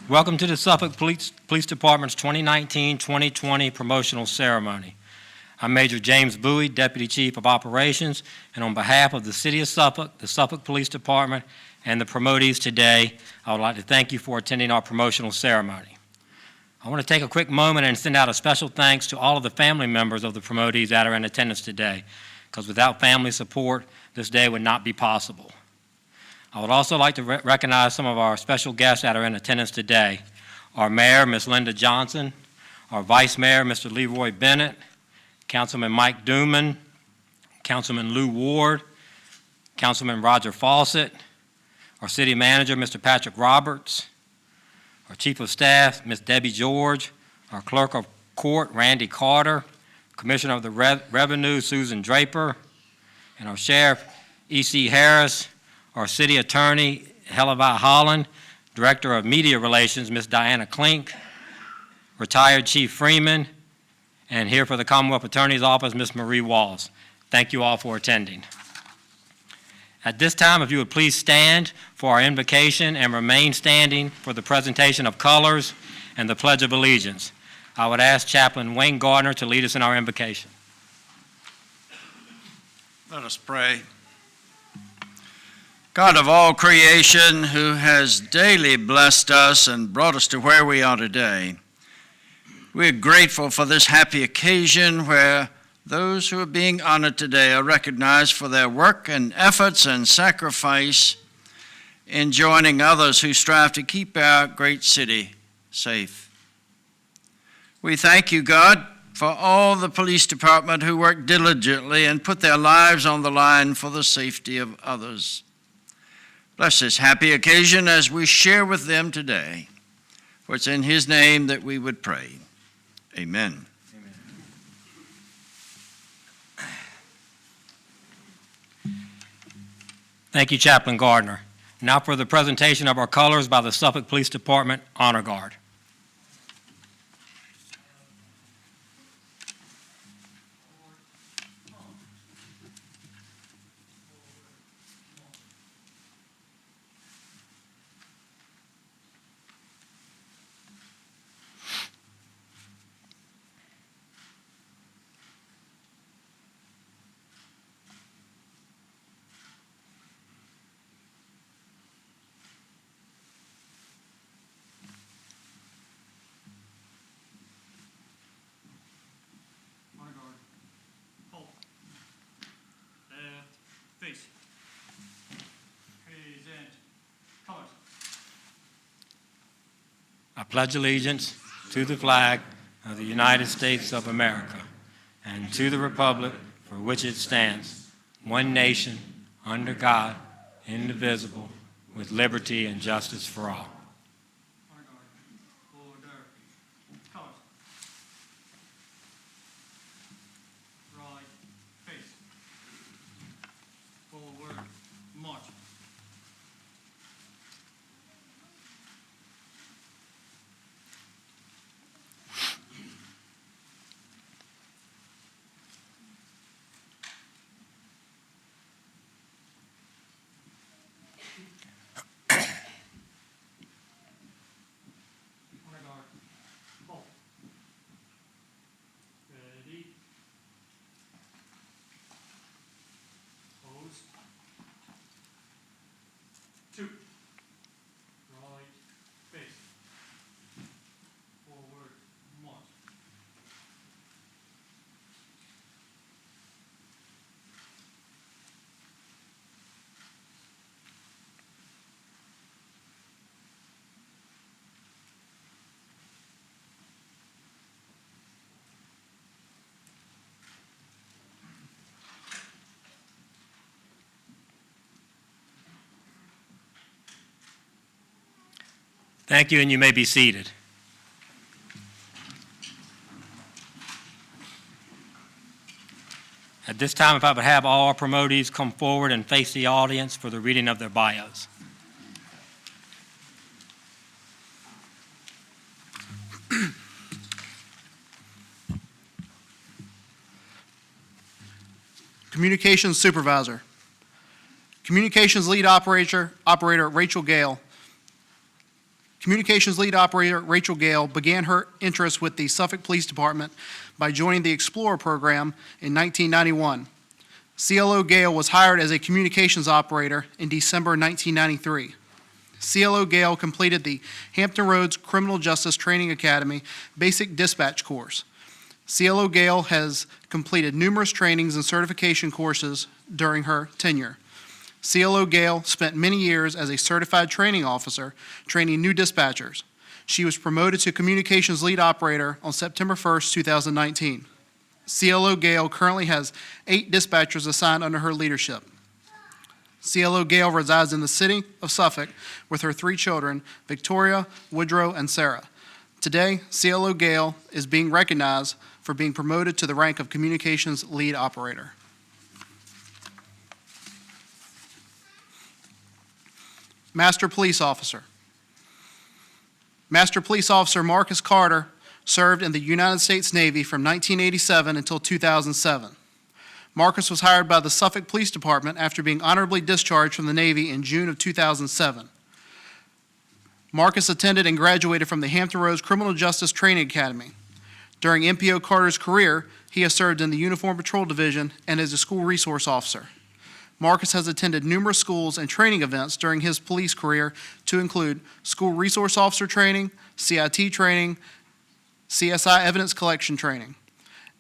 Welcome to the Suffolk Police Department's 2019-2020 promotional ceremony. I'm Major James Bowie, Deputy Chief of Operations, and on behalf of the City of Suffolk, the Suffolk Police Department, and the promotees today, I would like to thank you for attending our promotional ceremony. I want to take a quick moment and send out a special thanks to all of the family members of the promotees that are in attendance today, because without family support, this day would not be possible. I would also like to recognize some of our special guests that are in attendance today. Our Mayor, Ms. Linda Johnson, our Vice Mayor, Mr. Leroy Bennett, Councilman Mike Duman, Councilman Lou Ward, Councilman Roger Fawcett, our City Manager, Mr. Patrick Roberts, our Chief of Staff, Ms. Debbie George, our Clerk of Court, Randy Carter, Commissioner of the Revenue, Susan Draper, and our Sheriff, E.C. Harris, our City Attorney, Hellevi Holland, Director of Media Relations, Ms. Diana Klink, Retired Chief Freeman, and here for the Commonwealth Attorney's Office, Ms. Marie Walls. Thank you all for attending. At this time, if you would please stand for our invocation and remain standing for the presentation of colors and the Pledge of Allegiance. I would ask Chaplain Wayne Gardner to lead us in our invocation. Let us pray. God of all creation, who has daily blessed us and brought us to where we are today, we're grateful for this happy occasion where those who are being honored today are recognized for their work and efforts and sacrifice in joining others who strive to keep our great city safe. We thank you, God, for all the police department who work diligently and put their lives on the line for the safety of others. Bless this happy occasion as we share with them today. For it's in his name that we would pray. Amen. Thank you, Chaplain Gardner. Now for the presentation of our colors by the Suffolk Police Department Honor Guard. I pledge allegiance to the flag of the United States of America and to the republic for which it stands, one nation, under God, indivisible, with liberty and justice for all. Thank you, and you may be seated. At this time, if I would have all our promotees come forward and face the audience for the reading of their bios. Communications Supervisor. Communications Lead Operator Rachel Gale. Communications Lead Operator Rachel Gale began her interest with the Suffolk Police Department by joining the Explorer program in 1991. CLO Gale was hired as a communications operator in December 1993. CLO Gale completed the Hampton Roads Criminal Justice Training Academy Basic Dispatch course. CLO Gale has completed numerous trainings and certification courses during her tenure. CLO Gale spent many years as a certified training officer training new dispatchers. She was promoted to Communications Lead Operator on September 1st, 2019. CLO Gale currently has 8 dispatchers assigned under her leadership. CLO Gale resides in the city of Suffolk with her 3 children, Victoria, Woodrow, and Sarah. Today, CLO Gale is being recognized for being promoted to the rank of Communications Lead Operator. Master Police Officer. Master Police Officer Marcus Carter served in the United States Navy from 1987 until 2007. Marcus was hired by the Suffolk Police Department after being honorably discharged from the Navy in June of 2007. Marcus attended and graduated from the Hampton Roads Criminal Justice Training Academy. During MPO Carter's career, he has served in the Uniform Patrol Division and as a school resource officer. Marcus has attended numerous schools and training events during his police career to include school resource officer training, CIT training, CSI evidence collection training.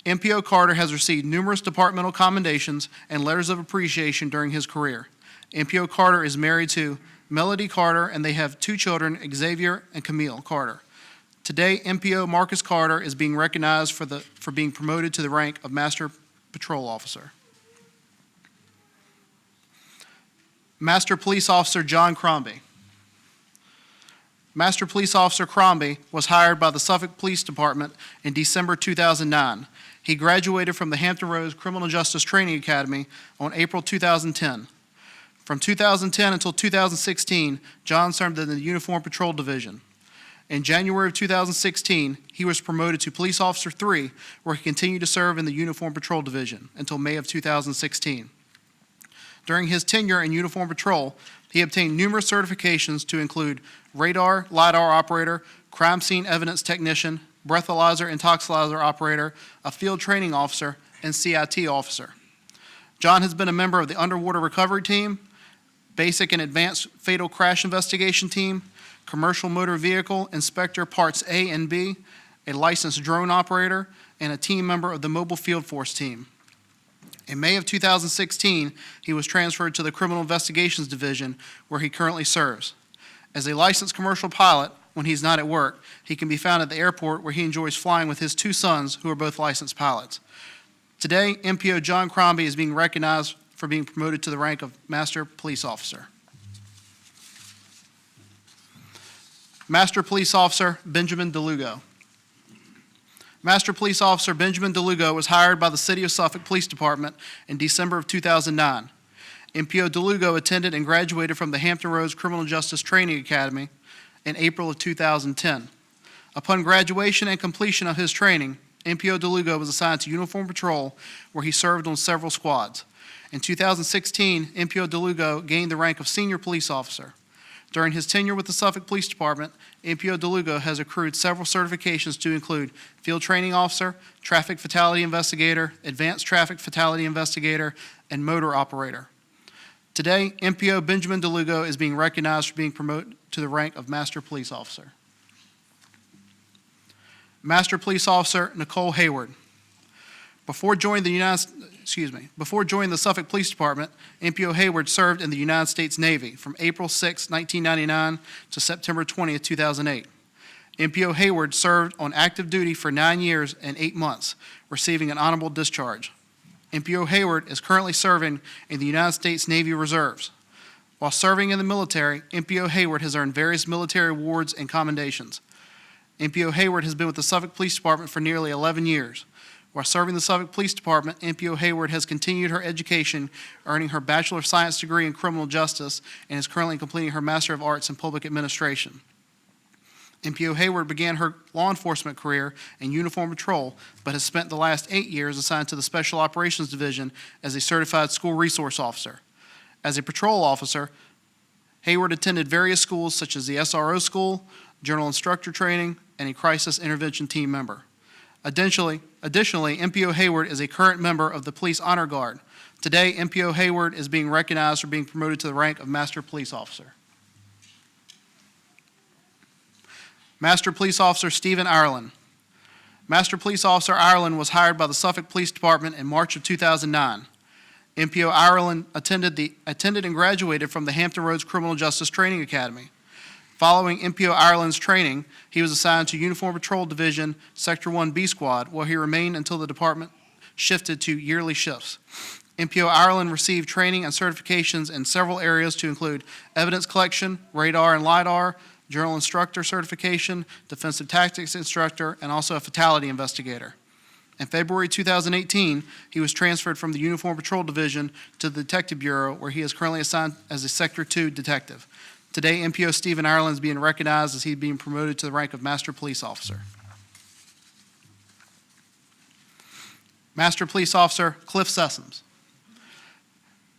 MPO Carter has received numerous departmental commendations and letters of appreciation during his career. MPO Carter is married to Melody Carter, and they have 2 children, Xavier and Camille Carter. Today, MPO Marcus Carter is being recognized for being promoted to the rank of Master Patrol Officer. Master Police Officer John Crombie. Master Police Officer Crombie was hired by the Suffolk Police Department in December 2009. He graduated from the Hampton Roads Criminal Justice Training Academy on April 2010. From 2010 until 2016, John served in the Uniform Patrol Division. In January of 2016, he was promoted to Police Officer 3, where he continued to serve in the Uniform Patrol Division until May of 2016. During his tenure in Uniform Patrol, he obtained numerous certifications to include radar, LiDAR operator, crime scene evidence technician, breathalyzer and toxicologizer operator, a field training officer, and CIT officer. John has been a member of the Underwater Recovery Team, Basic and Advanced Fatal Crash Investigation Team, Commercial Motor Vehicle Inspector Parts A and B, a licensed drone operator, and a team member of the Mobile Field Force Team. In May of 2016, he was transferred to the Criminal Investigations Division, where he currently serves. As a licensed commercial pilot, when he's not at work, he can be found at the airport where he enjoys flying with his 2 sons, who are both licensed pilots. Today, MPO John Crombie is being recognized for being promoted to the rank of Master Police Officer. Master Police Officer Benjamin DeLugo. Master Police Officer Benjamin DeLugo was hired by the City of Suffolk Police Department in December of 2009. MPO DeLugo attended and graduated from the Hampton Roads Criminal Justice Training Academy in April of 2010. Upon graduation and completion of his training, MPO DeLugo was assigned to Uniform Patrol, where he served on several squads. In 2016, MPO DeLugo gained the rank of Senior Police Officer. During his tenure with the Suffolk Police Department, MPO DeLugo has accrued several certifications to include Field Training Officer, Traffic Fatality Investigator, Advanced Traffic Fatality Investigator, and Motor Operator. Today, MPO Benjamin DeLugo is being recognized for being promoted to the rank of Master Police Officer. Master Police Officer Nicole Hayward. Before joining the Suffolk Police Department, MPO Hayward served in the United States Navy from April 6, 1999 to September 20, 2008. MPO Hayward served on active duty for 9 years and 8 months, receiving an honorable discharge. MPO Hayward is currently serving in the United States Navy Reserves. While serving in the military, MPO Hayward has earned various military awards and commendations. MPO Hayward has been with the Suffolk Police Department for nearly 11 years. While serving the Suffolk Police Department, MPO Hayward has continued her education, earning her Bachelor of Science degree in Criminal Justice, and is currently completing her Master of Arts in Public Administration. MPO Hayward began her law enforcement career in Uniform Patrol, but has spent the last 8 years assigned to the Special Operations Division as a certified school resource officer. As a patrol officer, Hayward attended various schools such as the SRO School, general instructor training, and a crisis intervention team member. Additionally, MPO Hayward is a current member of the Police Honor Guard. Today, MPO Hayward is being recognized for being promoted to the rank of Master Police Officer. Master Police Officer Stephen Ireland. Master Police Officer Ireland was hired by the Suffolk Police Department in March of 2009. MPO Ireland attended and graduated from the Hampton Roads Criminal Justice Training Academy. Following MPO Ireland's training, he was assigned to Uniform Patrol Division, Sector 1 B Squad, where he remained until the department shifted to yearly shifts. MPO Ireland received training and certifications in several areas to include evidence collection, radar and LIDAR, general instructor certification, defensive tactics instructor, and also a fatality investigator. In February 2018, he was transferred from the Uniform Patrol Division to the Detective Bureau, where he is currently assigned as a Sector 2 detective. Today, MPO Stephen Ireland is being recognized as he's being promoted to the rank of Master Police Officer. Master Police Officer Cliff Sessoms.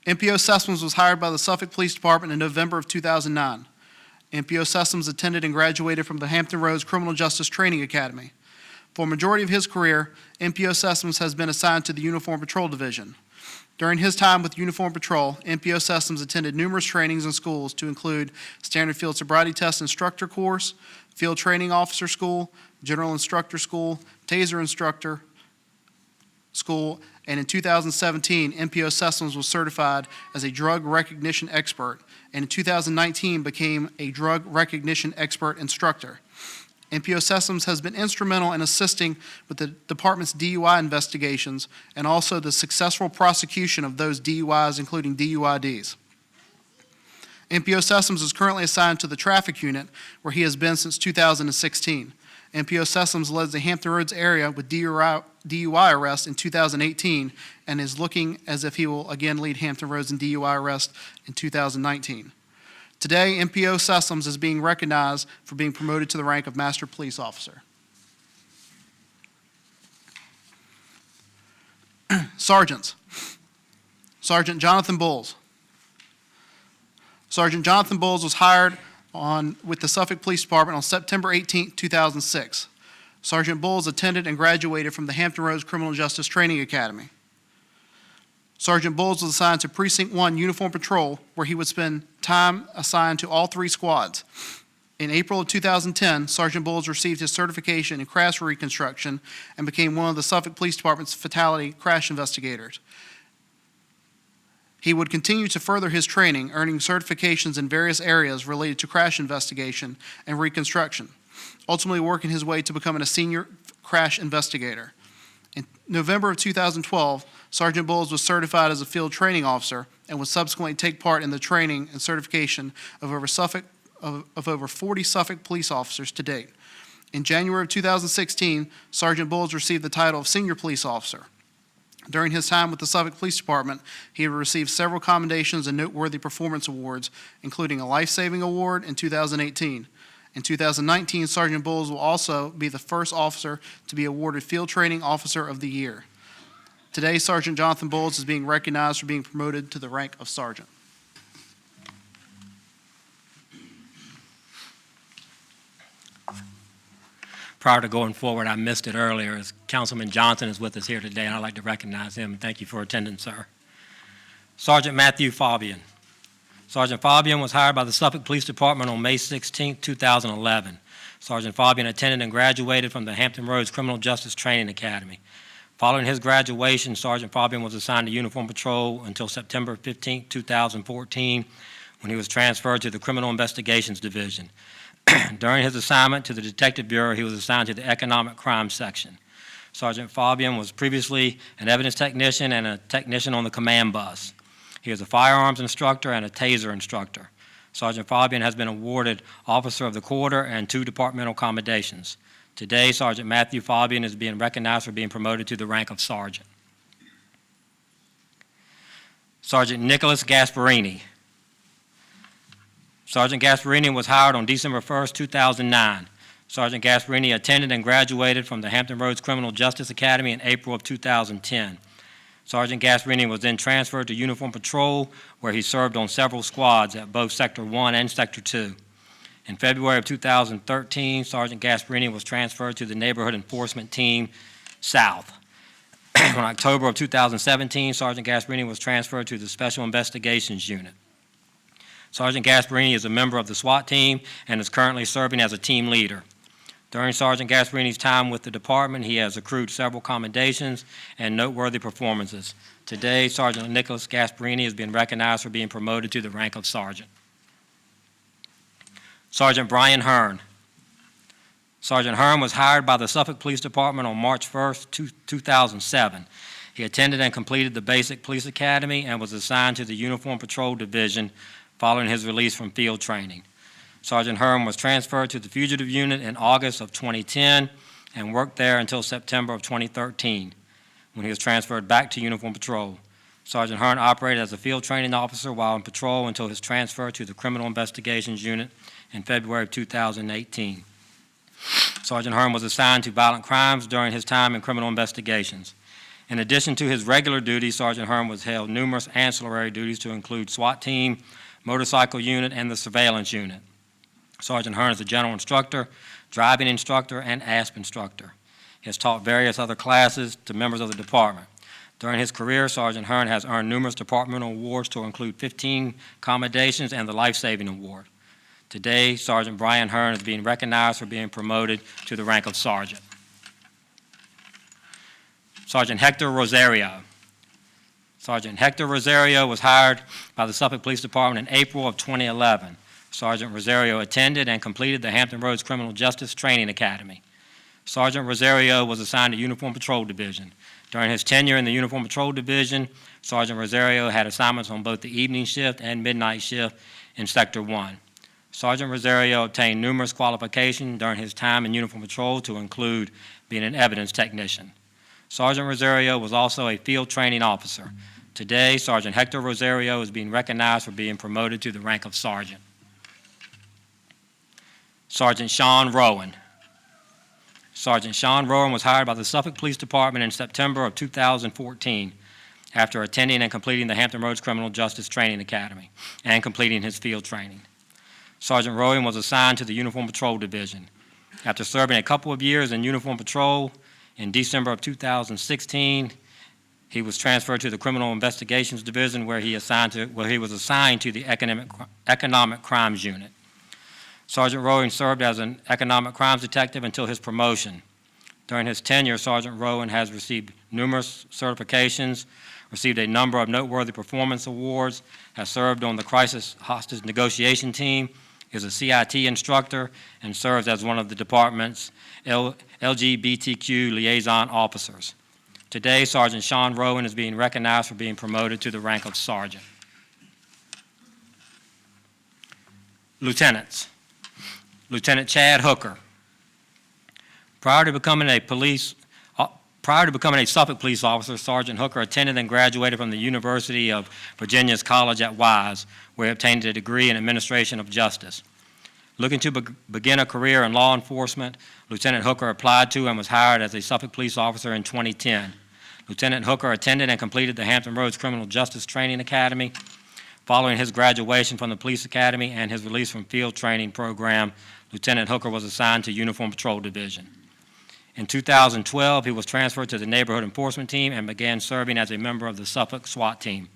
MPO Sessoms was hired by the Suffolk Police Department in November of 2009. MPO Sessoms attended and graduated from the Hampton Roads Criminal Justice Training Academy. For a majority of his career, MPO Sessoms has been assigned to the Uniform Patrol Division. During his time with Uniform Patrol, MPO Sessoms attended numerous trainings in schools to include Standard Field Sobriety Test Instructor Course, Field Training Officer School, General Instructor School, Taser Instructor School, and in 2017, MPO Sessoms was certified as a drug recognition expert, and in 2019 became a drug recognition expert instructor. MPO Sessoms has been instrumental in assisting with the department's DUI investigations and also the successful prosecution of those DUIs, including DUIDs. MPO Sessoms is currently assigned to the traffic unit, where he has been since 2016. MPO Sessoms led the Hampton Roads area with DUI arrests in 2018 and is looking as if he will again lead Hampton Roads in DUI arrest in 2019. Today, MPO Sessoms is being recognized for being promoted to the rank of Master Police Officer. Sergeants. Sergeant Jonathan Bowles. Sergeant Jonathan Bowles was hired with the Suffolk Police Department on September 18, 2006. Sergeant Bowles attended and graduated from the Hampton Roads Criminal Justice Training Academy. Sergeant Bowles was assigned to Precinct 1 Uniform Patrol, where he would spend time assigned to all three squads. In April of 2010, Sergeant Bowles received his certification in crash reconstruction and became one of the Suffolk Police Department's fatality crash investigators. He would continue to further his training, earning certifications in various areas related to crash investigation and reconstruction, ultimately working his way to becoming a senior crash investigator. In November of 2012, Sergeant Bowles was certified as a field training officer and would subsequently take part in the training and certification of over 40 Suffolk police officers to date. In January of 2016, Sergeant Bowles received the title of senior police officer. During his time with the Suffolk Police Department, he had received several commendations and noteworthy performance awards, including a life-saving award in 2018. In 2019, Sergeant Bowles will also be the first officer to be awarded Field Training Officer of the Year. Today, Sergeant Jonathan Bowles is being recognized for being promoted to the rank of sergeant. Prior to going forward, I missed it earlier, as Councilman Johnson is with us here today, and I'd like to recognize him, and thank you for attending, sir. Sergeant Matthew Fabian. Sergeant Fabian was hired by the Suffolk Police Department on May 16, 2011. Sergeant Fabian attended and graduated from the Hampton Roads Criminal Justice Training Academy. Following his graduation, Sergeant Fabian was assigned to Uniform Patrol until September 15, 2014, when he was transferred to the Criminal Investigations Division. During his assignment to the Detective Bureau, he was assigned to the Economic Crime Section. Sergeant Fabian was previously an evidence technician and a technician on the command bus. He is a firearms instructor and a taser instructor. Sergeant Fabian has been awarded Officer of the Quarter and 2 departmental commendations. Today, Sergeant Matthew Fabian is being recognized for being promoted to the rank of sergeant. Sergeant Nicholas Gasparini. Sergeant Gasparini was hired on December 1, 2009. Sergeant Gasparini attended and graduated from the Hampton Roads Criminal Justice Academy in April of 2010. Sergeant Gasparini was then transferred to Uniform Patrol, where he served on several squads at both Sector 1 and Sector 2. In February of 2013, Sergeant Gasparini was transferred to the Neighborhood Enforcement Team South. In October of 2017, Sergeant Gasparini was transferred to the Special Investigations Unit. Sergeant Gasparini is a member of the SWAT team and is currently serving as a team leader. During Sergeant Gasparini's time with the department, he has accrued several commendations and noteworthy performances. Today, Sergeant Nicholas Gasparini is being recognized for being promoted to the rank of sergeant. Sergeant Brian Hearn. Sergeant Hearn was hired by the Suffolk Police Department on March 1st, 2007. He attended and completed the Basic Police Academy and was assigned to the Uniform Patrol Division following his release from field training. Sergeant Hearn was transferred to the Fugitive Unit in August of 2010 and worked there until September of 2013, when he was transferred back to Uniform Patrol. Sergeant Hearn operated as a field training officer while in patrol until his transfer to the Criminal Investigations Unit in February of 2018. Sergeant Hearn was assigned to violent crimes during his time in criminal investigations. In addition to his regular duties, Sergeant Hearn was held numerous ancillary duties to include SWAT team, motorcycle unit, and the surveillance unit. Sergeant Hearn is a general instructor, driving instructor, and ASP instructor. He has taught various other classes to members of the department. During his career, Sergeant Hearn has earned numerous departmental awards to include 15 commendations and the Life Saving Award. Today, Sergeant Brian Hearn is being recognized for being promoted to the rank of sergeant. Sergeant Hector Rosario. Sergeant Hector Rosario was hired by the Suffolk Police Department in April of 2011. Sergeant Rosario attended and completed the Hampton Roads Criminal Justice Training Academy. Sergeant Rosario was assigned to Uniform Patrol Division. During his tenure in the Uniform Patrol Division, Sergeant Rosario had assignments on both the evening shift and midnight shift in Sector 1. Sergeant Rosario obtained numerous qualifications during his time in Uniform Patrol to include being an evidence technician. Sergeant Rosario was also a field training officer. Today, Sergeant Hector Rosario is being recognized for being promoted to the rank of sergeant. Sergeant Sean Rowan. Sergeant Sean Rowan was hired by the Suffolk Police Department in September of 2014 after attending and completing the Hampton Roads Criminal Justice Training Academy and completing his field training. Sergeant Rowan was assigned to the Uniform Patrol Division. After serving a couple of years in Uniform Patrol, in December of 2016, he was transferred to the Criminal Investigations Division where he was assigned to the Economic Crimes Unit. Sergeant Rowan served as an economic crimes detective until his promotion. During his tenure, Sergeant Rowan has received numerous certifications, received a number of noteworthy performance awards, has served on the Crisis Hostage Negotiation Team, is a CIT instructor, and serves as one of the department's LGBTQ liaison officers. Today, Sergeant Sean Rowan is being recognized for being promoted to the rank of sergeant. Lieutenants. Lieutenant Chad Hooker. Prior to becoming a Suffolk police officer, Sergeant Hooker attended and graduated from the University of Virginia's College at Wise, where he obtained a degree in administration of justice. Looking to begin a career in law enforcement, Lieutenant Hooker applied to and was hired as a Suffolk police officer in 2010. Lieutenant Hooker attended and completed the Hampton Roads Criminal Justice Training Academy. Following his graduation from the Police Academy and his release from field training program, Lieutenant Hooker was assigned to Uniform Patrol Division. In 2012, he was transferred to the Neighborhood Enforcement Team and began serving as a member of the Suffolk SWAT team.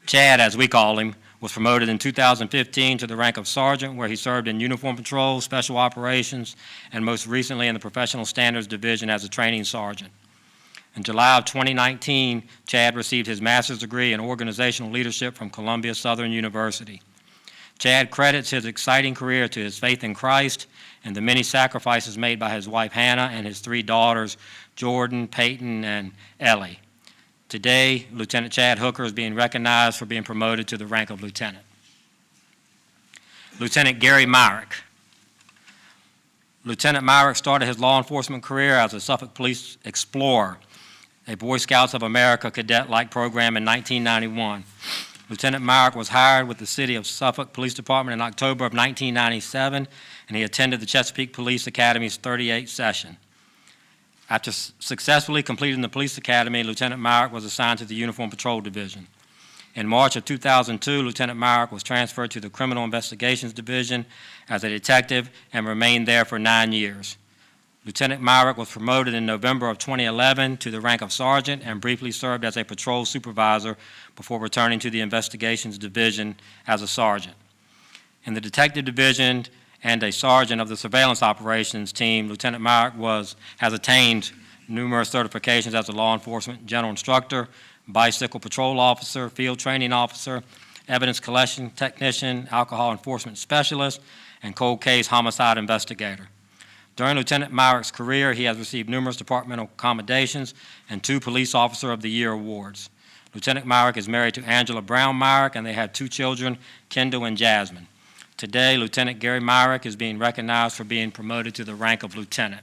Chad, as we call him, was promoted in 2015 to the rank of sergeant, where he served in Uniform Patrol, Special Operations, and most recently in the Professional Standards Division as a training sergeant. In July of 2019, Chad received his master's degree in organizational leadership from Columbia Southern University. Chad credits his exciting career to his faith in Christ and the many sacrifices made by his wife Hannah and his 3 daughters, Jordan, Peyton, and Ellie. Today, Lieutenant Chad Hooker is being recognized for being promoted to the rank of lieutenant. Lieutenant Gary Myrick. Lieutenant Myrick started his law enforcement career as a Suffolk Police Explorer, a Boy Scouts of America cadet-like program in 1991. Lieutenant Myrick was hired with the City of Suffolk Police Department in October of 1997, and he attended the Chesapeake Police Academy's 38th session. After successfully completing the Police Academy, Lieutenant Myrick was assigned to the Uniform Patrol Division. In March of 2002, Lieutenant Myrick was transferred to the Criminal Investigations Division as a detective and remained there for 9 years. Lieutenant Myrick was promoted in November of 2011 to the rank of sergeant and briefly served as a patrol supervisor before returning to the Investigations Division as a sergeant. In the Detective Division and a sergeant of the Surveillance Operations Team, Lieutenant Myrick has attained numerous certifications as a law enforcement general instructor, bicycle patrol officer, field training officer, evidence collection technician, alcohol enforcement specialist, and cold case homicide investigator. During Lieutenant Myrick's career, he has received numerous departmental commendations and 2 Police Officer of the Year awards. Lieutenant Myrick is married to Angela Brown Myrick, and they have 2 children, Kendall and Jasmine. Today, Lieutenant Gary Myrick is being recognized for being promoted to the rank of lieutenant.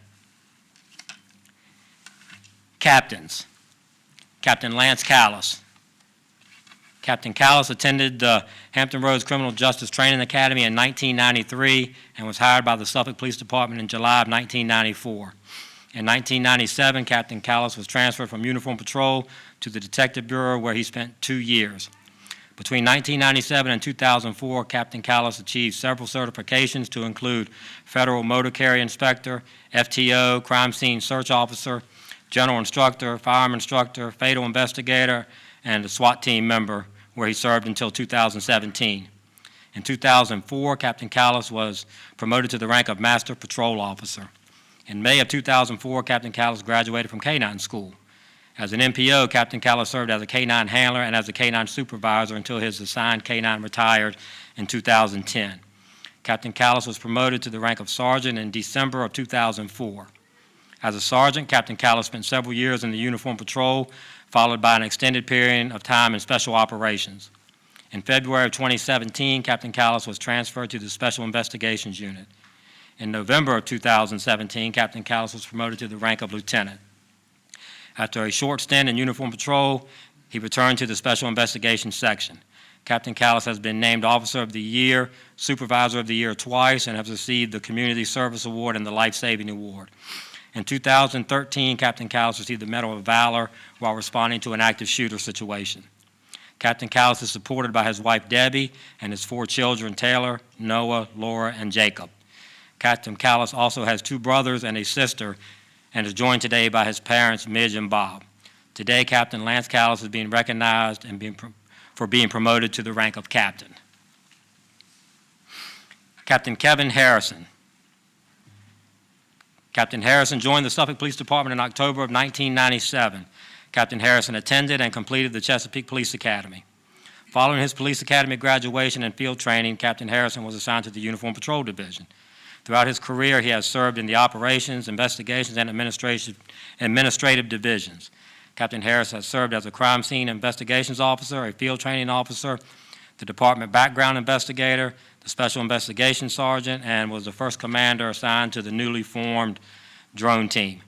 Captains. Captain Lance Callis. Captain Callis attended the Hampton Roads Criminal Justice Training Academy in 1993 and was hired by the Suffolk Police Department in July of 1994. In 1997, Captain Callis was transferred from Uniform Patrol to the Detective Bureau, where he spent 2 years. Between 1997 and 2004, Captain Callis achieved several certifications to include Federal Motor Carrier Inspector, FTO, Crime Scene Search Officer, General Instructor, Firearm Instructor, Fatal Investigator, and a SWAT team member, where he served until 2017. In 2004, Captain Callis was promoted to the rank of Master Patrol Officer. In May of 2004, Captain Callis graduated from K-9 school. As an MPO, Captain Callis served as a K-9 handler and as a K-9 supervisor until his assigned K-9 retired in 2010. Captain Callis was promoted to the rank of Sergeant in December of 2004. As a sergeant, Captain Callis spent several years in the Uniform Patrol, followed by an extended period of time in Special Operations. In February of 2017, Captain Callis was transferred to the Special Investigations Unit. In November of 2017, Captain Callis was promoted to the rank of lieutenant. After a short stint in Uniform Patrol, he returned to the Special Investigations Section. Captain Callis has been named Officer of the Year, Supervisor of the Year twice, and has received the Community Service Award and the Life Saving Award. In 2013, Captain Callis received the Medal of Valor while responding to an active shooter situation. Captain Callis is supported by his wife Debbie and his 4 children, Taylor, Noah, Laura, and Jacob. Captain Callis also has 2 brothers and a sister and is joined today by his parents, Midge and Bob. Today, Captain Lance Callis is being recognized and for being promoted to the rank of captain. Captain Kevin Harrison. Captain Harrison joined the Suffolk Police Department in October of 1997. Captain Harrison attended and completed the Chesapeake Police Academy. Following his Police Academy graduation and field training, Captain Harrison was assigned to the Uniform Patrol Division. Throughout his career, he has served in the Operations, Investigations, and Administrative Divisions. Captain Harrison has served as a Crime Scene Investigations Officer, a Field Training Officer, the Department Background Investigator, the Special Investigations Sergeant, and was the first commander assigned to the newly formed drone team.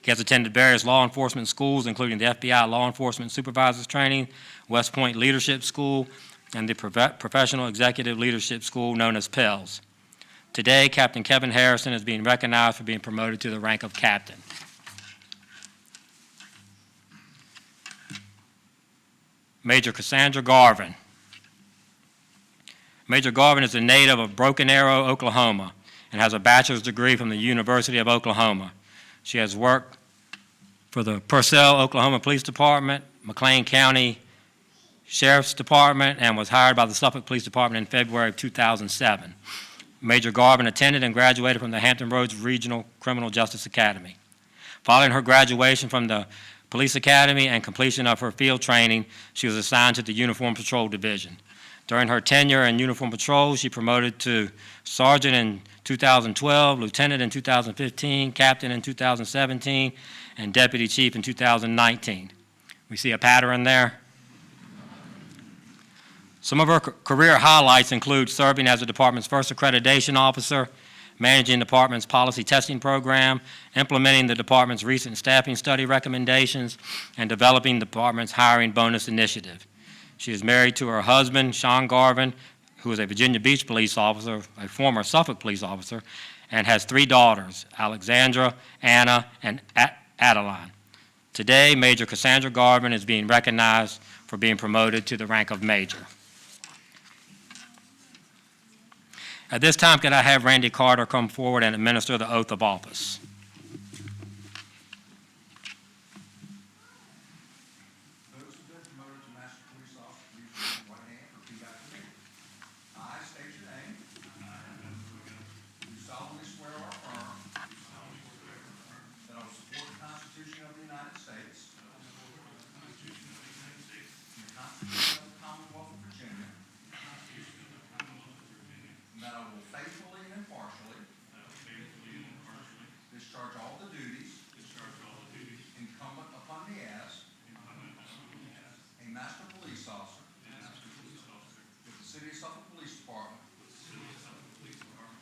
He has attended various law enforcement schools, including the FBI Law Enforcement Supervisors Training, West Point Leadership School, and the Professional Executive Leadership School known as PELS. Today, Captain Kevin Harrison is being recognized for being promoted to the rank of captain. Major Cassandra Garvin. Major Garvin is a native of Broken Arrow, Oklahoma, and has a bachelor's degree from the University of Oklahoma. She has worked for the Purcell, Oklahoma Police Department, McLean County Sheriff's Department, and was hired by the Suffolk Police Department in February of 2007. Major Garvin attended and graduated from the Hampton Roads Regional Criminal Justice Academy. Following her graduation from the Police Academy and completion of her field training, she was assigned to the Uniform Patrol Division. During her tenure in Uniform Patrol, she promoted to Sergeant in 2012, Lieutenant in 2015, Captain in 2017, and Deputy Chief in 2019. We see a pattern there. Some of her career highlights include serving as the department's first accreditation officer, managing the department's policy testing program, implementing the department's recent staffing study recommendations, and developing the department's hiring bonus initiative. She is married to her husband, Sean Garvin, who is a Virginia Beach police officer, a former Suffolk police officer, and has 3 daughters, Alexandra, Anna, and Adeline. Today, Major Cassandra Garvin is being recognized for being promoted to the rank of Major. At this time, could I have Randy Carter come forward and administer the oath of office? Those who have been promoted to Master Police Officer, please raise your right hand and repeat after me. I state your name. Do solemnly swear or affirm that I will support the Constitution of the United States and the Constitution of the Commonwealth of Virginia, and that I will faithfully and impartially discharge all the duties incumbent upon me as a Master Police Officer with the City of Suffolk Police Department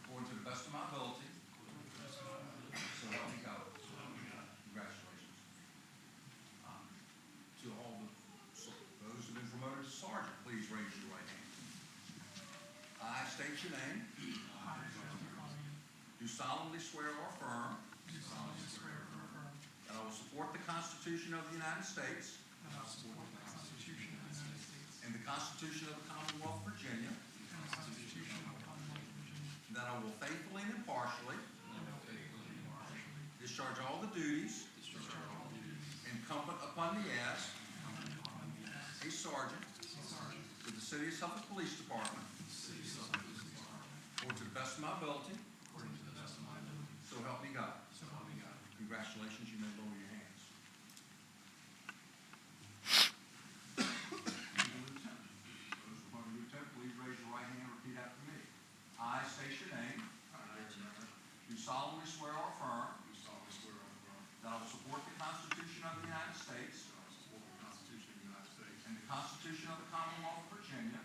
according to the best of my ability. So help me God. Congratulations. To all those who have been promoted to sergeant, please raise your right hand. I state your name. Do solemnly swear or affirm that I will support the Constitution of the United States and the Constitution of the Commonwealth of Virginia, and that I will faithfully and impartially discharge all the duties incumbent upon me as a sergeant with the City of Suffolk Police Department according to the best of my ability. So help me God. Congratulations, you may lower your hands. Lieutenant. Those who want to lieutenant, please raise your right hand and repeat after me. I state your name. Do solemnly swear or affirm that I will support the Constitution of the United States and the Constitution of the Commonwealth of Virginia,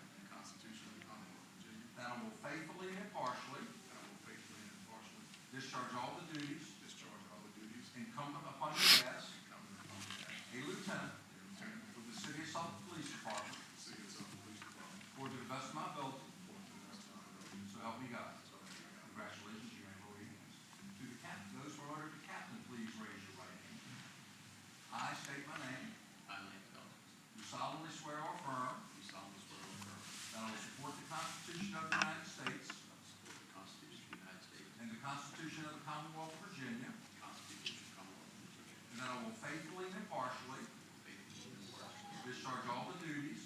that I will faithfully and impartially discharge all the duties incumbent upon me as a lieutenant with the City of Suffolk Police Department according to the best of my ability. So help me God. Congratulations, you may lower your hands. To the captain, those who are ordered to captain, please raise your right hand. I state my name. Do solemnly swear or affirm that I will support the Constitution of the United States and the Constitution of the Commonwealth of Virginia, and that I will faithfully and impartially discharge all the duties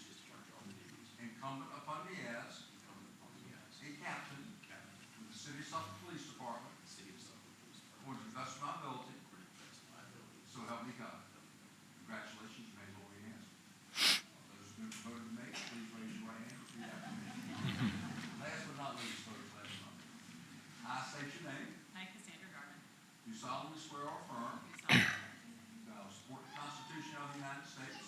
incumbent upon me as a captain with the City of Suffolk Police Department according to the best of my ability. So help me God. Congratulations, you may lower your hands. Those who have been promoted to major, please raise your right hand and repeat after me. Last but not least, folks, last but not least. I state your name. Do solemnly swear or affirm that I will support the Constitution of the United States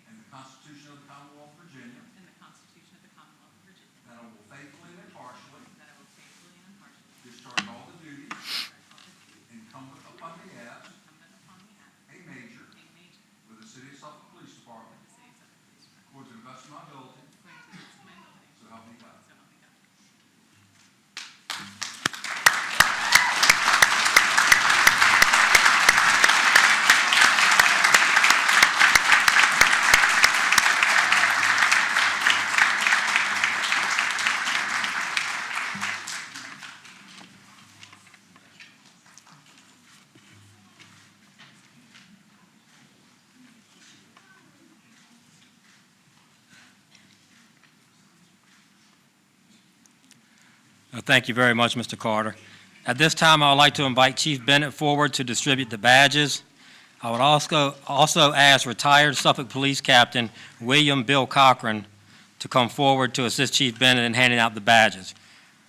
and the Constitution of the Commonwealth of Virginia, that I will faithfully and impartially discharge all the duties incumbent upon me as a major with the City of Suffolk Police Department according to the best of my ability. So help me God. Thank you very much, Mr. Carter. At this time, I would like to invite Chief Bennett forward to distribute the badges. I would also ask retired Suffolk Police Captain William Bill Cochran to come forward to assist Chief Bennett in handing out the badges.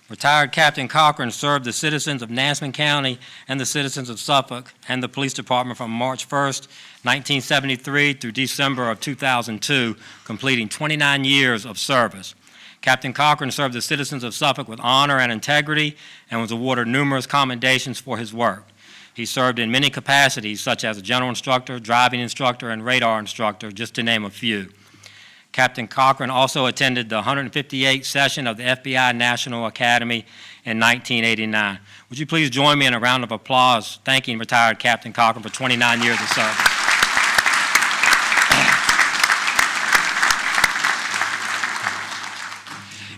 Retired Captain Cochran served the citizens of Nansemond County and the citizens of Suffolk and the Police Department from March 1st, 1973 through December of 2002, completing 29 years of service. Captain Cochran served the citizens of Suffolk with honor and integrity and was awarded numerous commendations for his work. He served in many capacities, such as a general instructor, driving instructor, and radar instructor, just to name a few. Captain Cochran also attended the 158th session of the FBI National Academy in 1989. Would you please join me in a round of applause thanking retired Captain Cochran for 29 years of service?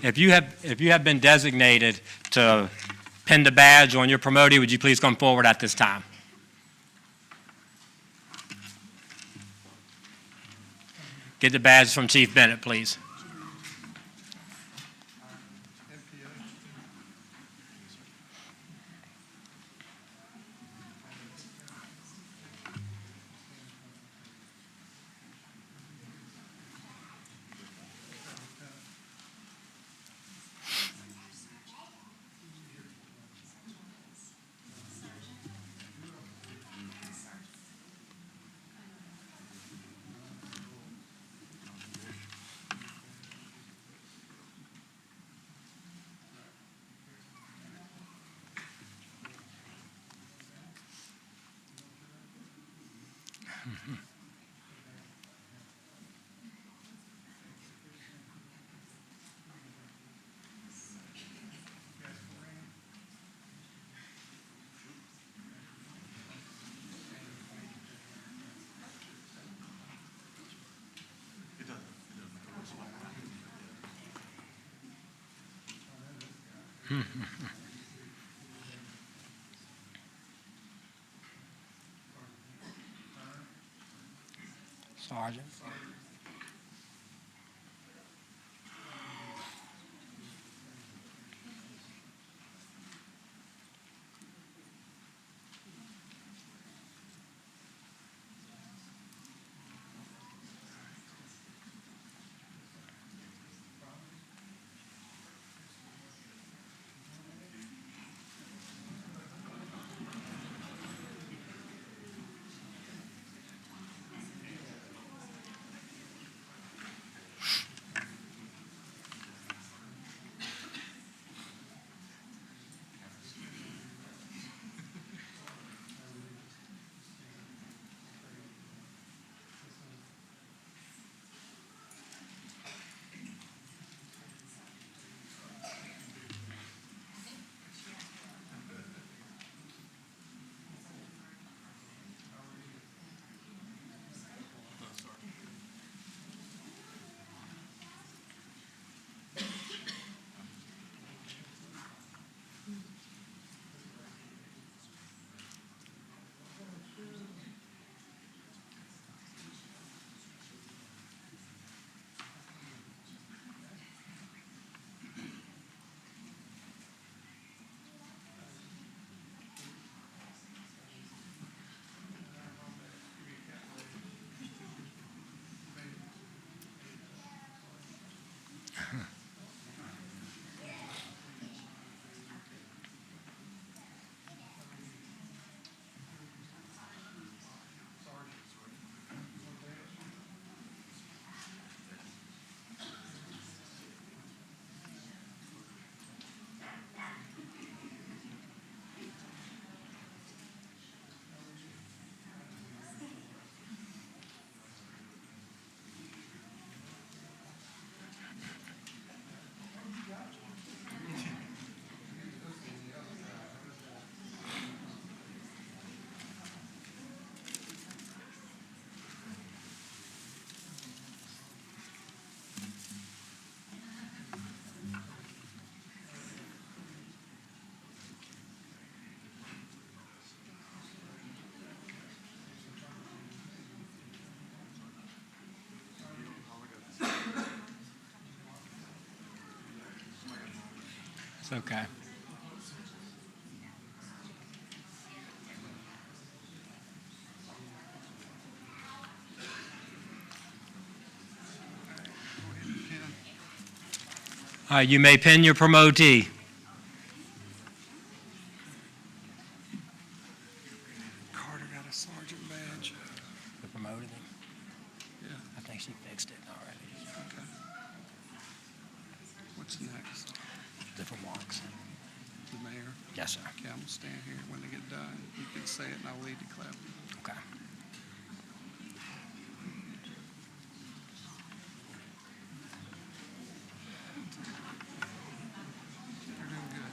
If you have been designated to pin the badge on your promotee, would you please come forward at this time? Get the badge from Chief Bennett, please. Sergeant. It's okay. All right, you may pin your promotee. Carter got a sergeant badge. The promoted him? Yeah. I think she fixed it already. Okay. What's next? Different marks. The mayor? Yes, sir. Okay, I'm gonna stand here. When they get done, you can say it and I'll lead the clap. Okay. You're doing good.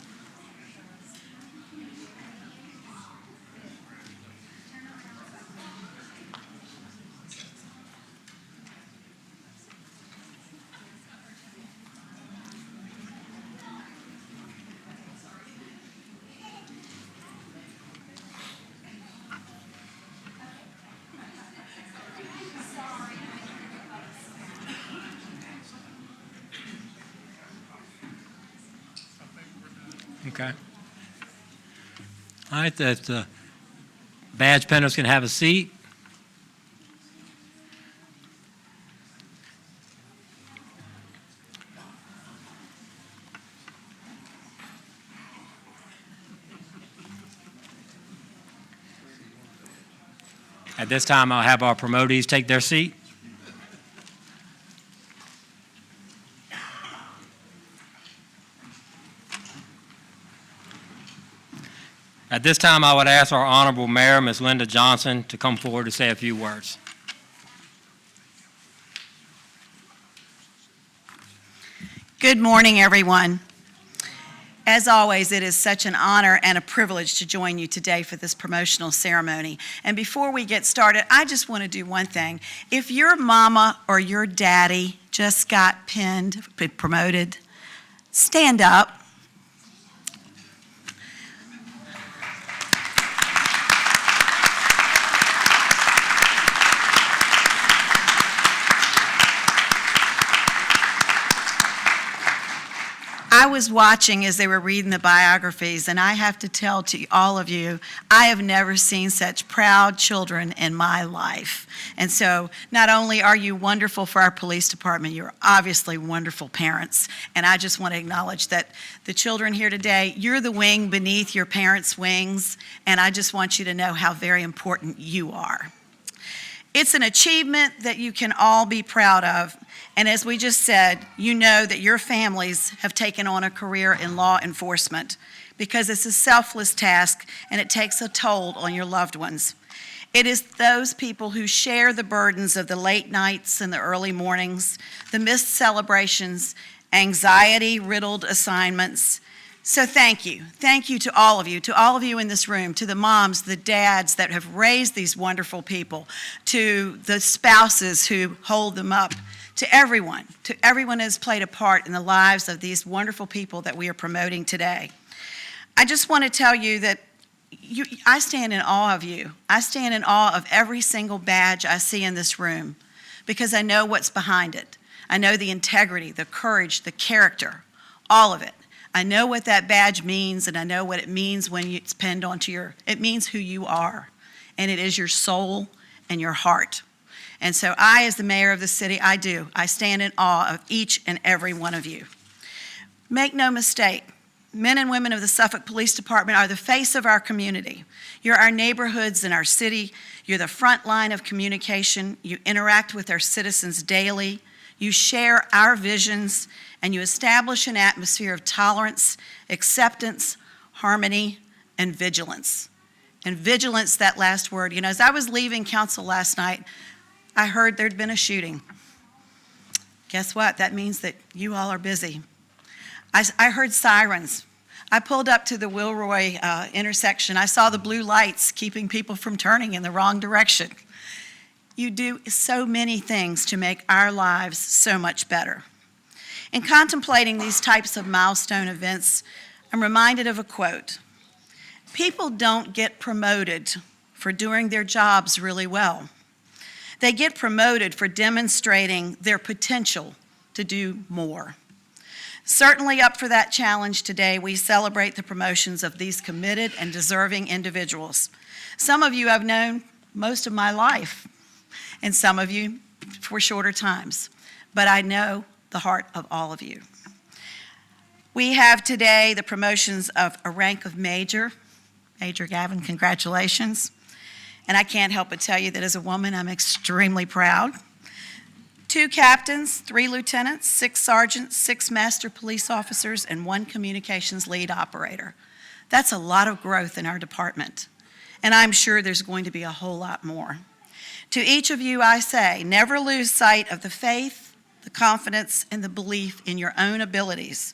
Okay. All right, the badge pinners can have a seat. At this time, I'll have our promotees take their seat. At this time, I would ask our Honorable Mayor, Ms. Linda Johnson, to come forward to say a few words. Good morning, everyone. As always, it is such an honor and a privilege to join you today for this promotional ceremony. And before we get started, I just want to do one thing. If your mama or your daddy just got promoted, stand up. I was watching as they were reading the biographies, and I have to tell to all of you, I have never seen such proud children in my life. And so not only are you wonderful for our police department, you're obviously wonderful parents. And I just want to acknowledge that the children here today, you're the wing beneath your parents' wings, and I just want you to know how very important you are. It's an achievement that you can all be proud of. And as we just said, you know that your families have taken on a career in law enforcement because it's a selfless task and it takes a toll on your loved ones. It is those people who share the burdens of the late nights and the early mornings, the missed celebrations, anxiety-riddled assignments. So thank you. Thank you to all of you in this room, to the moms, the dads that have raised these wonderful people, to the spouses who hold them up, to everyone who has played a part in the lives of these wonderful people that we are promoting today. I just want to tell you that I stand in awe of you. I stand in awe of every single badge I see in this room because I know what's behind it. I know the integrity, the courage, the character, all of it. I know what that badge means, and I know what it means when it's pinned onto it means who you are, and it is your soul and your heart. And so I, as the mayor of the city, I stand in awe of each and every one of you. Make no mistake, men and women of the Suffolk Police Department are the face of our community. You're our neighborhoods and our city. You're the front line of communication. You interact with our citizens daily. You share our visions, and you establish an atmosphere of tolerance, acceptance, harmony, and vigilance. And vigilance, that last word. You know, as I was leaving council last night, I heard there'd been a shooting. Guess what? That means that you all are busy. I heard sirens. I pulled up to the Wilroy intersection. I saw the blue lights keeping people from turning in the wrong direction. You do so many things to make our lives so much better. In contemplating these types of milestone events, I'm reminded of a quote. People don't get promoted for doing their jobs really well. They get promoted for demonstrating their potential to do more. Certainly up for that challenge today, we celebrate the promotions of these committed and deserving individuals. Some of you I've known most of my life, and some of you for shorter times, but I know the heart of all of you. We have today the promotions of a rank of Major. Major Gavin, congratulations. And I can't help but tell you that as a woman, I'm extremely proud. 2 captains, 3 lieutenants, 6 sergeants, 6 master police officers, and 1 communications lead operator. That's a lot of growth in our department, and I'm sure there's going to be a whole lot more. To each of you, I say, never lose sight of the faith, the confidence, and the belief in your own abilities,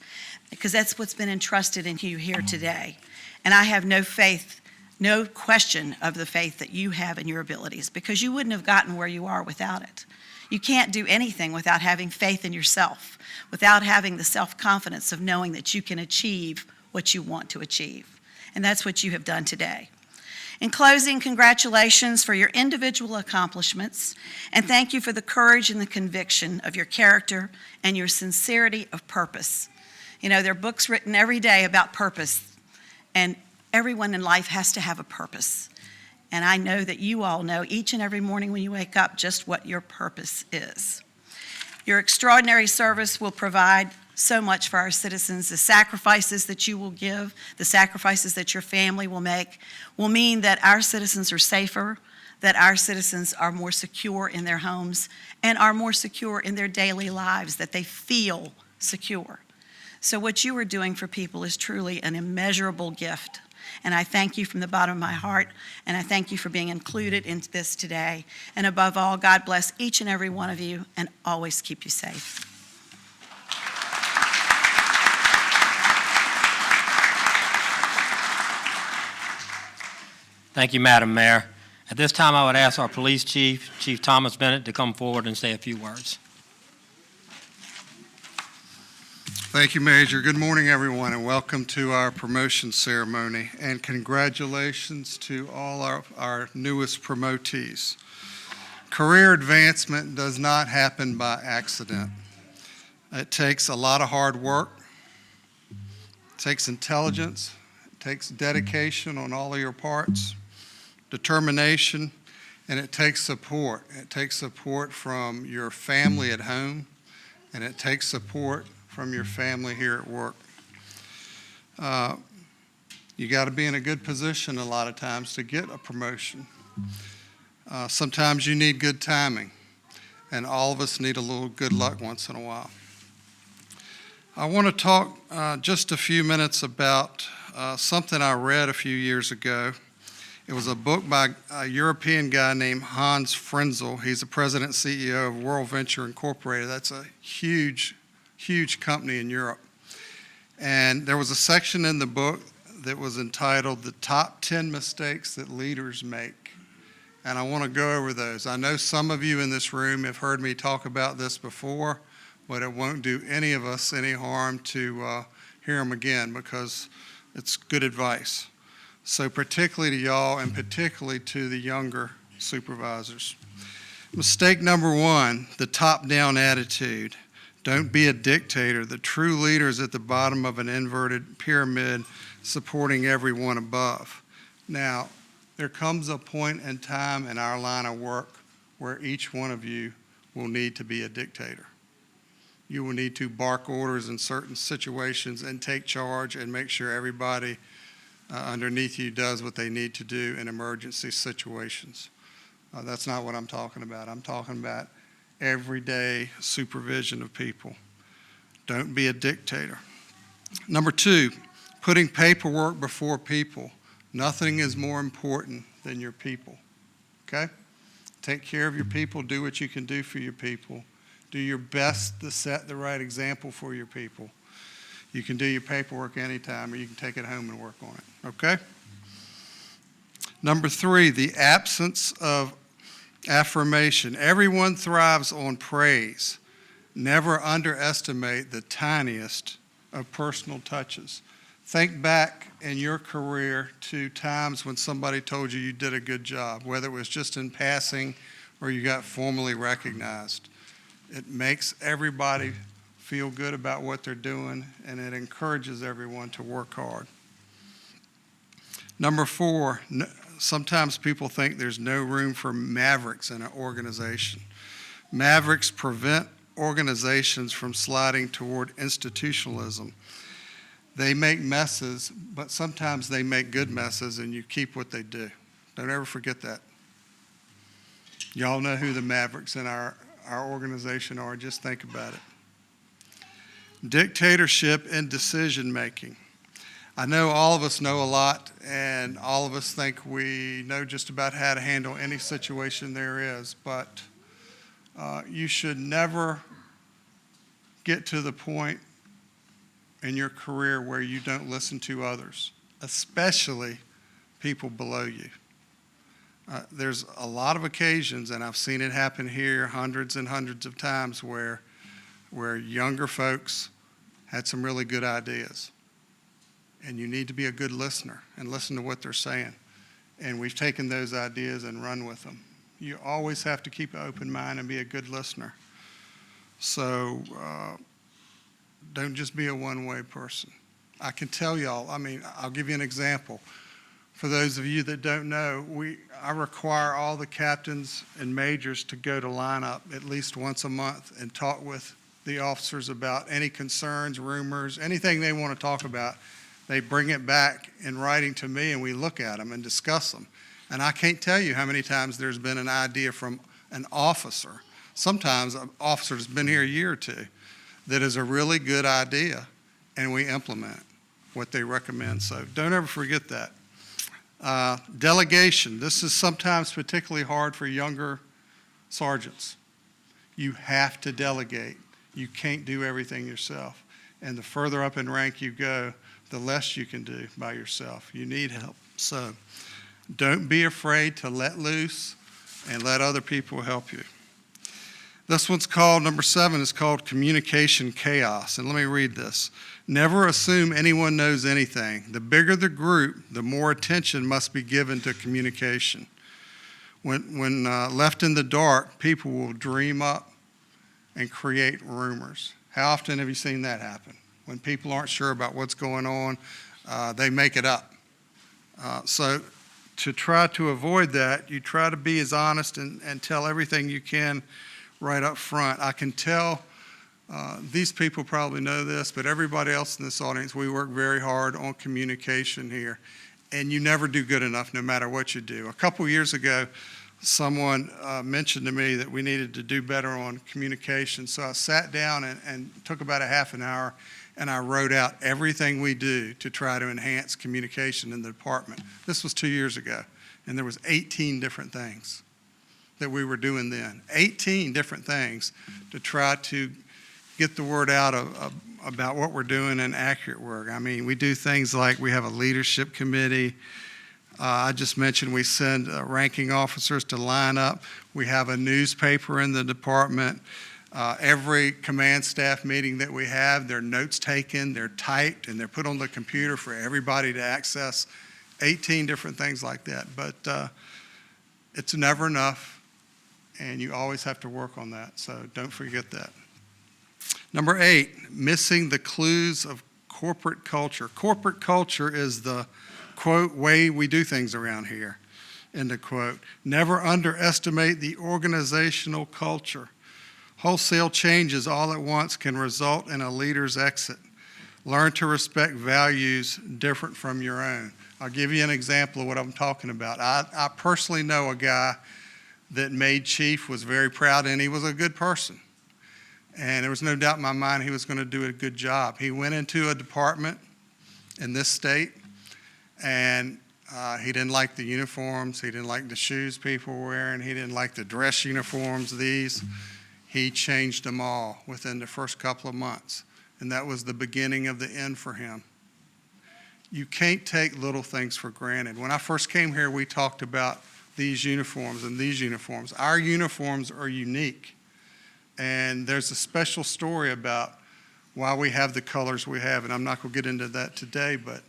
because that's what's been entrusted in you here today. And I have no question of the faith that you have in your abilities, because you wouldn't have gotten where you are without it. You can't do anything without having faith in yourself, without having the self-confidence of knowing that you can achieve what you want to achieve. And that's what you have done today. In closing, congratulations for your individual accomplishments, and thank you for the courage and the conviction of your character and your sincerity of purpose. You know, there are books written every day about purpose. And everyone in life has to have a purpose. And I know that you all know each and every morning when you wake up just what your purpose is. Your extraordinary service will provide so much for our citizens. The sacrifices that you will give, the sacrifices that your family will make, will mean that our citizens are safer, that our citizens are more secure in their homes, and are more secure in their daily lives, that they feel secure. So what you are doing for people is truly an immeasurable gift. And I thank you from the bottom of my heart, and I thank you for being included in this today. And above all, God bless each and every one of you, and always keep you safe. Thank you, Madam Mayor. At this time, I would ask our police chief, Chief Thomas Bennett, to come forward and say a few words. Thank you, Major. Good morning, everyone, and welcome to our promotion ceremony. And congratulations to all our newest promotees. Career advancement does not happen by accident. It takes a lot of hard work. It takes intelligence. It takes dedication on all of your parts, determination, and it takes support. It takes support from your family at home, and it takes support from your family here at work. You got to be in a good position a lot of times to get a promotion. Sometimes you need good timing, and all of us need a little good luck once in a while. I want to talk just a few minutes about something I read a few years ago. It was a book by a European guy named Hans Frenzel. He's the president and CEO of World Venture Incorporated. That's a huge company in Europe. And there was a section in the book that was entitled The Top 10 Mistakes That Leaders Make. And I want to go over those. I know some of you in this room have heard me talk about this before, but it won't do any of us any harm to hear them again because it's good advice. So particularly to y'all and particularly to the younger supervisors. Mistake number one, the top-down attitude. Don't be a dictator. The true leader is at the bottom of an inverted pyramid supporting everyone above. Now, there comes a point in time in our line of work where each one of you will need to be a dictator. You will need to bark orders in certain situations and take charge and make sure everybody underneath you does what they need to do in emergency situations. That's not what I'm talking about. I'm talking about everyday supervision of people. Don't be a dictator. Number two, putting paperwork before people. Nothing is more important than your people, okay? Take care of your people. Do what you can do for your people. Do your best to set the right example for your people. You can do your paperwork anytime, or you can take it home and work on it, okay? Number three, the absence of affirmation. Everyone thrives on praise. Never underestimate the tiniest of personal touches. Think back in your career to times when somebody told you you did a good job, whether it was just in passing or you got formally recognized. It makes everybody feel good about what they're doing, and it encourages everyone to work hard. Number four, sometimes people think there's no room for mavericks in an organization. Mavericks prevent organizations from sliding toward institutionalism. They make messes, but sometimes they make good messes, and you keep what they do. Don't ever forget that. Y'all know who the mavericks in our organization are. Just think about it. Dictatorship and decision making. I know all of us know a lot, and all of us think we know just about how to handle any situation there is, but you should never get to the point in your career where you don't listen to others, especially people below you. There's a lot of occasions, and I've seen it happen here hundreds and hundreds of times, where younger folks had some really good ideas. And you need to be a good listener and listen to what they're saying. And we've taken those ideas and run with them. You always have to keep an open mind and be a good listener. So don't just be a one-way person. I can tell y'all, I'll give you an example. For those of you that don't know, I require all the captains and majors to go to lineup at least once a month and talk with the officers about any concerns, rumors, anything they want to talk about. They bring it back in writing to me, and we look at them and discuss them. And I can't tell you how many times there's been an idea from an officer, sometimes an officer that's been here a year or two, that is a really good idea, and we implement what they recommend. So don't ever forget that. Delegation. This is sometimes particularly hard for younger sergeants. You have to delegate. You can't do everything yourself. And the further up in rank you go, the less you can do by yourself. You need help. So don't be afraid to let loose and let other people help you. This one's called, number 7 is called communication chaos. And let me read this. Never assume anyone knows anything. The bigger the group, the more attention must be given to communication. When left in the dark, people will dream up and create rumors. How often have you seen that happen? When people aren't sure about what's going on, they make it up. So to try to avoid that, you try to be as honest and tell everything you can right up front. I can tell these people probably know this, but everybody else in this audience, we work very hard on communication here. And you never do good enough no matter what you do. A couple years ago, someone mentioned to me that we needed to do better on communication. So I sat down and took about a half an hour, and I wrote out everything we do to try to enhance communication in the department. This was 2 years ago, and there was 18 different things that we were doing then. 18 different things to try to get the word out about what we're doing and accurate work. I mean, we do things like we have a leadership committee. I just mentioned we send ranking officers to line up. We have a newspaper in the department. Every command staff meeting that we have, their notes taken, they're typed, and they're put on the computer for everybody to access. 18 different things like that. But it's never enough, and you always have to work on that. So don't forget that. Number 8, missing the clues of corporate culture. Corporate culture is the, quote, way we do things around here, end of quote. Never underestimate the organizational culture. Wholesale changes all at once can result in a leader's exit. Learn to respect values different from your own. I'll give you an example of what I'm talking about. I personally know a guy that made chief, was very proud, and he was a good person. And there was no doubt in my mind he was going to do a good job. He went into a department in this state, and he didn't like the uniforms. He didn't like the shoes people were wearing. He didn't like the dress uniforms, these. He changed them all within the first couple of months, and that was the beginning of the end for him. You can't take little things for granted. When I first came here, we talked about these uniforms and these uniforms. Our uniforms are unique. And there's a special story about why we have the colors we have, and I'm not going to get into that today, but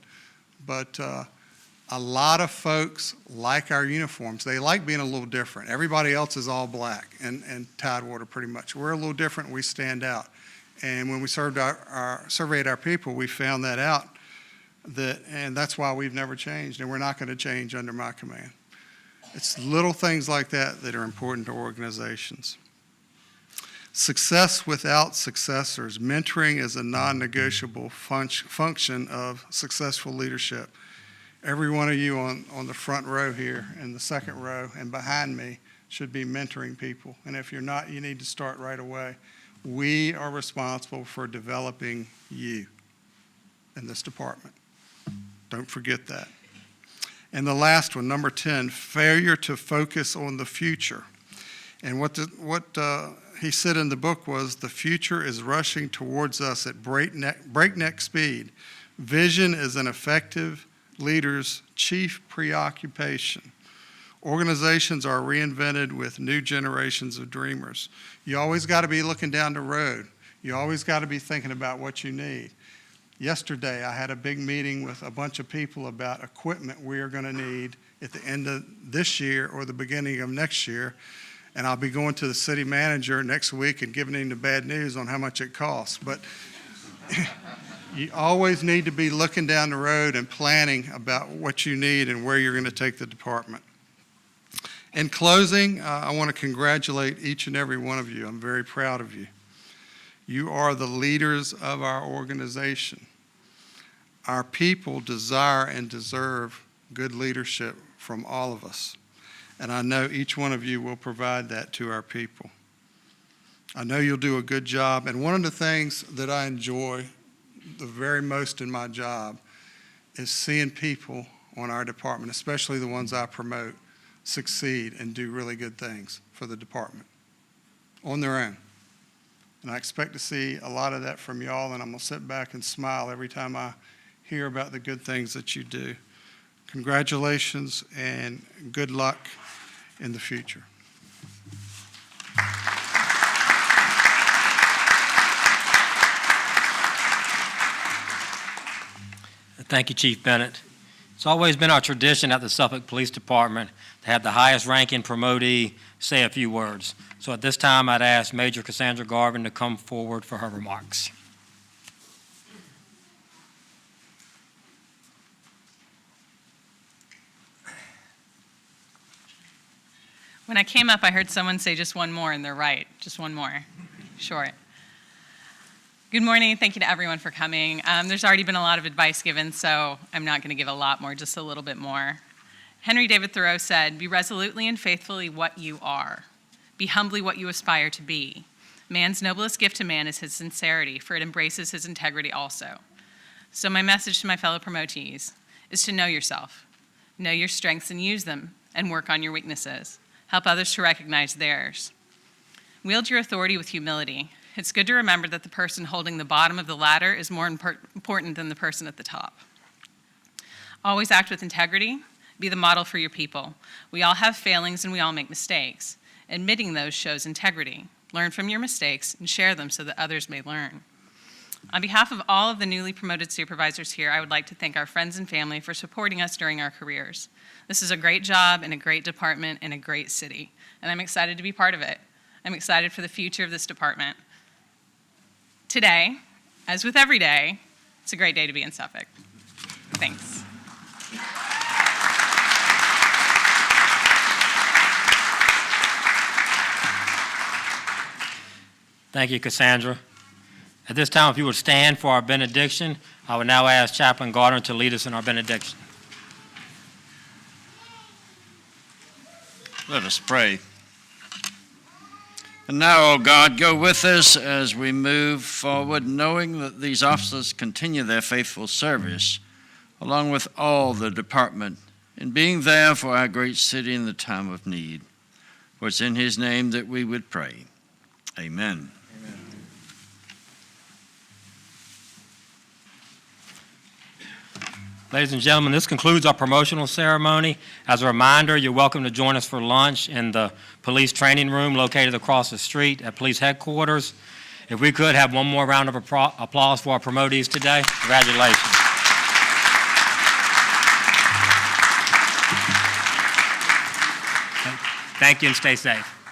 a lot of folks like our uniforms. They like being a little different. Everybody else is all black and Tidewater pretty much. We're a little different, we stand out. And when we surveyed our people, we found that out, and that's why we've never changed, and we're not going to change under my command. It's little things like that that are important to organizations. Success without successors. Mentoring is a non-negotiable function of successful leadership. Every one of you on the front row here and the second row and behind me should be mentoring people. And if you're not, you need to start right away. We are responsible for developing you in this department. Don't forget that. And the last one, number 10, failure to focus on the future. And what he said in the book was, the future is rushing towards us at breakneck speed. Vision is an effective leader's chief preoccupation. Organizations are reinvented with new generations of dreamers. You always got to be looking down the road. You always got to be thinking about what you need. Yesterday, I had a big meeting with a bunch of people about equipment we are going to need at the end of this year or the beginning of next year. And I'll be going to the city manager next week and giving him the bad news on how much it costs. But you always need to be looking down the road and planning about what you need and where you're going to take the department. In closing, I want to congratulate each and every one of you. I'm very proud of you. You are the leaders of our organization. Our people desire and deserve good leadership from all of us. And I know each one of you will provide that to our people. I know you'll do a good job. And one of the things that I enjoy the very most in my job is seeing people on our department, especially the ones I promote, succeed and do really good things for the department on their own. And I expect to see a lot of that from y'all, and I'm going to sit back and smile every time I hear about the good things that you do. Congratulations and good luck in the future. Thank you, Chief Bennett. It's always been our tradition at the Suffolk Police Department to have the highest ranking promotee say a few words. So at this time, I'd ask Major Cassandra Garvin to come forward for her remarks. When I came up, I heard someone say just one more, and they're right. Just one more. Short. Good morning. Thank you to everyone for coming. There's already been a lot of advice given, so I'm not going to give a lot more, just a little bit more. Henry David Thoreau said, "Be resolutely and faithfully what you are. Be humbly what you aspire to be. Man's noblest gift to man is his sincerity, for it embraces his integrity also." So my message to my fellow promotees is to know yourself, know your strengths and use them, and work on your weaknesses. Help others to recognize theirs. Wield your authority with humility. It's good to remember that the person holding the bottom of the ladder is more important than the person at the top. Always act with integrity. Be the model for your people. We all have failings and we all make mistakes. Admitting those shows integrity. Learn from your mistakes and share them so that others may learn. On behalf of all of the newly promoted supervisors here, I would like to thank our friends and family for supporting us during our careers. This is a great job and a great department in a great city, and I'm excited to be part of it. I'm excited for the future of this department. Today, as with every day, it's a great day to be in Suffolk. Thanks. Thank you, Cassandra. At this time, if you would stand for our benediction, I would now ask Chaplain Gardner to lead us in our benediction. Let us pray. And now, O God, go with us as we move forward, knowing that these officers continue their faithful service, along with all the department, in being there for our great city in the time of need. For it's in his name that we would pray. Amen. Ladies and gentlemen, this concludes our promotional ceremony. As a reminder, you're welcome to join us for lunch in the police training room located across the street at police headquarters. If we could have one more round of applause for our promotees today. Congratulations. Thank you and stay safe.